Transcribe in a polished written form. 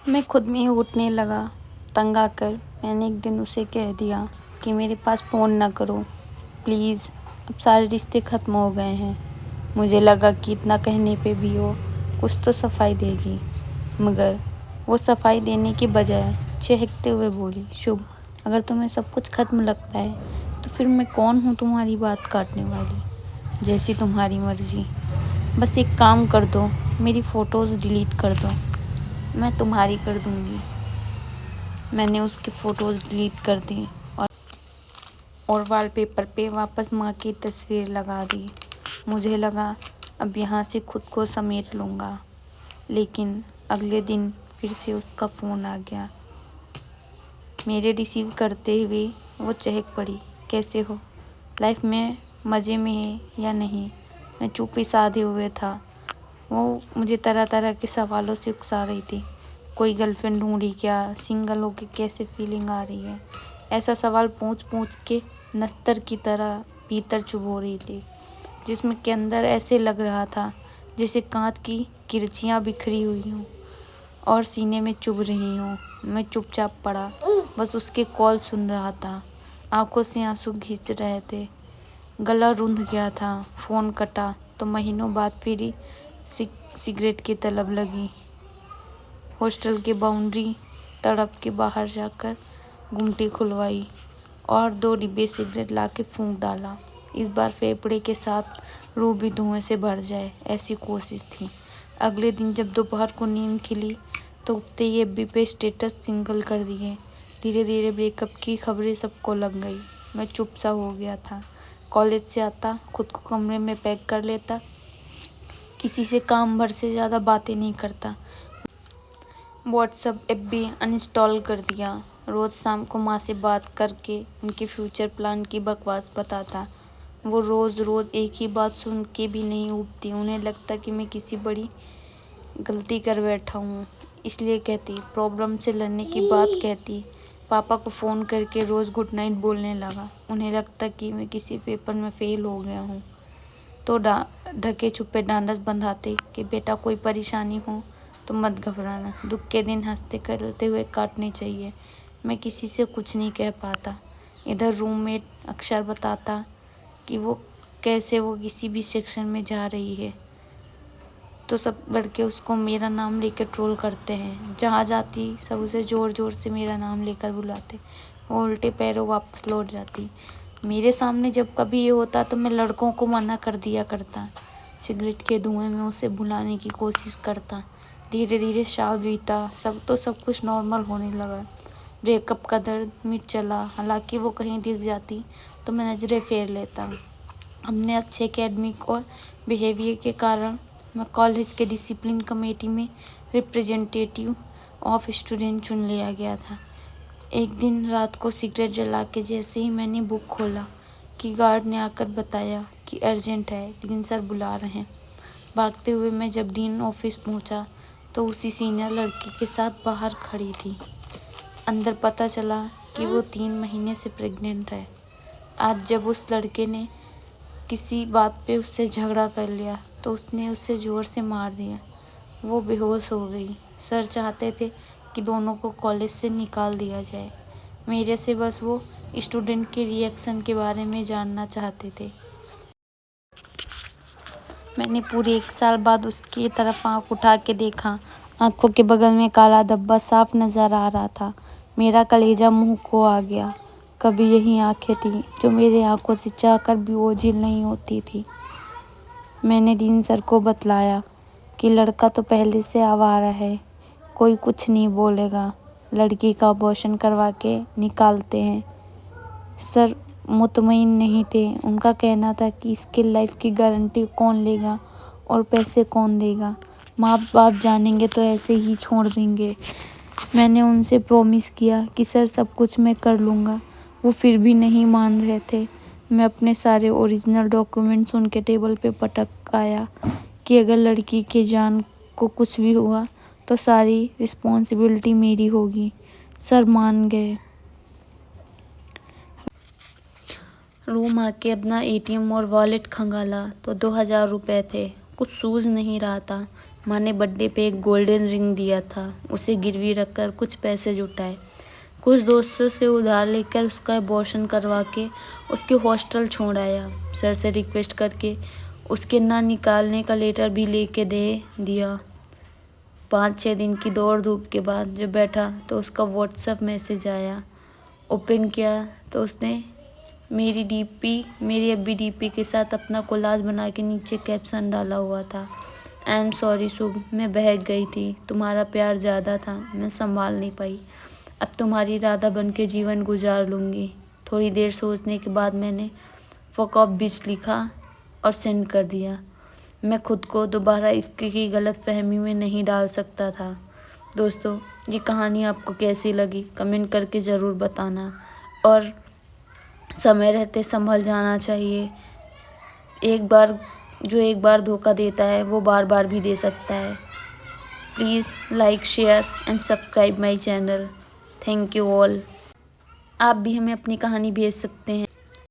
मैं खुद में ही उठने लगा। तंग आकर मैंने एक दिन उसे कह दिया कि मेरे पास फ़ोन ना करो प्लीज़, अब सारे रिश्ते ख़त्म हो गए हैं। मुझे लगा कि इतना कहने पे भी वो कुछ तो सफाई देगी, मगर वो सफाई देने के बजाय चहकते हुए बोली, शुभ, अगर तुम्हें सब कुछ ख़त्म लगता है तो फिर मैं कौन हूँ तुम्हारी बात काटने वाली। जैसी तुम्हारी मर्ज़ी, बस एक काम कर दो, मेरी फ़ोटोज़ डिलीट कर दो, मैं तुम्हारी कर दूँगी। मैंने उसकी फ़ोटोज़ डिलीट कर दी और वॉलपेपर पे वापस माँ की तस्वीर लगा दी। मुझे लगा अब यहाँ से खुद को समेट लूँगा, लेकिन अगले दिन फिर से उसका फ़ोन आ गया। मेरे रिसीव करते हुए वो चहक पड़ी, कैसे हो, लाइफ में मज़े में है या नहीं। मैं चुप ही साधे हुए था। वो मुझे तरह तरह के सवालों से उकसा रही थी। कोई गर्लफ्रेंड ढूंढी क्या, सिंगल होके कैसे फीलिंग आ रही है, ऐसा सवाल पूछ पूछ के नस्तर की तरह भीतर चुभो रही थी, जिसमें के अंदर ऐसे लग रहा था जैसे कांच की किरचियाँ बिखरी हुई हों और सीने में चुभ रही हों। मैं चुपचाप पड़ा, बस उसके कॉल सुन रहा था। आंखों से आंसू खींच रहे थे, गला रुंध गया था। फ़ोन कटा तो महीनों बाद फिर ही सिगरेट की तलब लगी। हॉस्टल की बाउंड्री तड़प के बाहर जाकर गुमटी खुलवाई और 2 डिब्बे सिगरेट लाके फूंक डाला। इस बार फेफड़े के साथ रूह भी धुएं से भर जाए, ऐसी कोशिश थी। अगले दिन जब दोपहर को नींद खिली तो उठते ही एफबी पे स्टेटस सिंगल कर दिए। धीरे धीरे ब्रेकअप की खबरें सबको लग गई। मैं चुप सा हो गया था। कॉलेज से आता, खुद को कमरे में पैक कर लेता, किसी से काम भर से ज़्यादा बातें नहीं करता। व्हाट्सएप ऐप भी अनइंस्टॉल कर दिया। रोज़ शाम को माँ से बात करके उनके फ्यूचर प्लान की बकवास बताता। वो रोज़ रोज़ एक ही बात सुन के भी नहीं ऊबती। उन्हें लगता कि मैं किसी बड़ी गलती कर बैठा हूँ, इसलिए कहती। प्रॉब्लम से लड़ने की बात कहती। पापा को फ़ोन करके रोज़ गुड नाइट बोलने लगा। उन्हें लगता कि मैं किसी पेपर में फ़ेल हो गया हूँ तो ढके छुपे ढांढस बंधाते कि बेटा कोई परेशानी हो तो मत घबराना, दुख के दिन हंसते करते हुए काटने चाहिए। मैं किसी से कुछ नहीं कह पाता। इधर रूममेट अक्षर बताता कि वो किसी भी सेक्शन में जा रही है तो सब लड़के उसको मेरा नाम लेकर ट्रोल करते हैं। जहाँ जाती सब उसे ज़ोर ज़ोर से मेरा नाम लेकर बुलाते। वो उल्टे पैरों वापस लौट जाती। मेरे सामने जब कभी ये होता तो मैं लड़कों को मना कर दिया करता। सिगरेट के धुएं में उसे भुलाने की कोशिश करता। धीरे धीरे साल बीता, सब कुछ नॉर्मल होने लगा। ब्रेकअप का दर्द मिट चला। हालांकि वो कहीं दिख जाती तो मैं नज़रें फेर लेता। अपने अच्छे एकेडमिक और बिहेवियर के कारण मैं कॉलेज के डिसिप्लिन कमेटी में रिप्रेजेंटेटिव ऑफ स्टूडेंट चुन लिया गया था। एक दिन रात को सिगरेट जला के जैसे ही मैंने बुक खोला कि गार्ड ने आकर बताया कि अर्जेंट है, डीन सर बुला रहे हैं। भागते हुए मैं जब डीन ऑफिस पहुंचा तो उसी सीनियर लड़की के साथ बाहर खड़ी थी। अंदर पता चला कि वो 3 महीने से प्रेग्नेंट है। आज जब उस लड़के ने किसी बात पे उससे झगड़ा कर लिया तो उसने उसे ज़ोर से मार दिया। वो बेहोश हो गई। सर चाहते थे कि दोनों को कॉलेज से निकाल दिया जाए। मेरे से बस वो स्टूडेंट के रिएक्शन के बारे में जानना चाहते थे। मैंने पूरे 1 साल बाद उसकी तरफ आँख उठा के देखा। आँखों के बगल में काला धब्बा साफ नज़र आ रहा था। मेरा कलेजा मुँह को आ गया। कभी यही आँखें थीं जो मेरे आँखों से चाह कर भी ओझल नहीं होती थी। मैंने डीन सर को बतलाया कि लड़का तो पहले से आवारा है, कोई कुछ नहीं बोलेगा, लड़की का अबॉर्शन करवा के निकालते हैं। सर मुतमईन नहीं थे। उनका कहना था कि इसकी लाइफ की गारंटी कौन लेगा और पैसे कौन देगा, माँ बाप जानेंगे तो ऐसे ही छोड़ देंगे। मैंने उनसे प्रॉमिस किया कि सर सब कुछ मैं कर लूँगा। वो फिर भी नहीं मान रहे थे। मैं अपने सारे ओरिजिनल डॉक्यूमेंट्स उनके टेबल पे पटक आया कि अगर लड़की के जान को कुछ भी हुआ तो सारी रिस्पॉन्सिबिलिटी मेरी होगी। सर मान गए। रूम आके अपना एटीएम और वॉलेट खंगाला तो 2000 रुपये थे। कुछ सूझ नहीं रहा था। माँ ने बर्थडे पे एक गोल्डन रिंग दिया था, उसे गिरवी रखकर कुछ पैसे जुटाए, कुछ दोस्तों से उधार लेकर उसका अबॉर्शन करवा के उसके हॉस्टल छोड़ आया। सर से रिक्वेस्ट करके उसके ना निकालने का लेटर भी लेके दे दिया। 5-6 दिन की दौड़ धूप के बाद जब बैठा तो उसका व्हाट्सएप मैसेज आया। ओपन किया तो उसने मेरी अभी डीपी के साथ अपना कोलाज बना के नीचे कैप्शन डाला हुआ था, आई एम सॉरी शुभ, मैं बहक गई थी, तुम्हारा प्यार ज़्यादा था, मैं संभाल नहीं पाई, अब तुम्हारी राधा बन के जीवन गुजार लूँगी। थोड़ी देर सोचने के बाद मैंने फक ऑफ बिच लिखा और सेंड कर दिया। मैं खुद को दोबारा इसकी गलतफहमी में नहीं डाल सकता था। दोस्तों, ये कहानी आपको कैसी लगी कमेंट करके ज़रूर बताना, और समय रहते संभल जाना चाहिए। एक बार धोखा देता है वो बार बार भी दे सकता है। Please like, share and subscribe my channel. Thank you all. आप भी हमें अपनी कहानी भेज सकते हैं।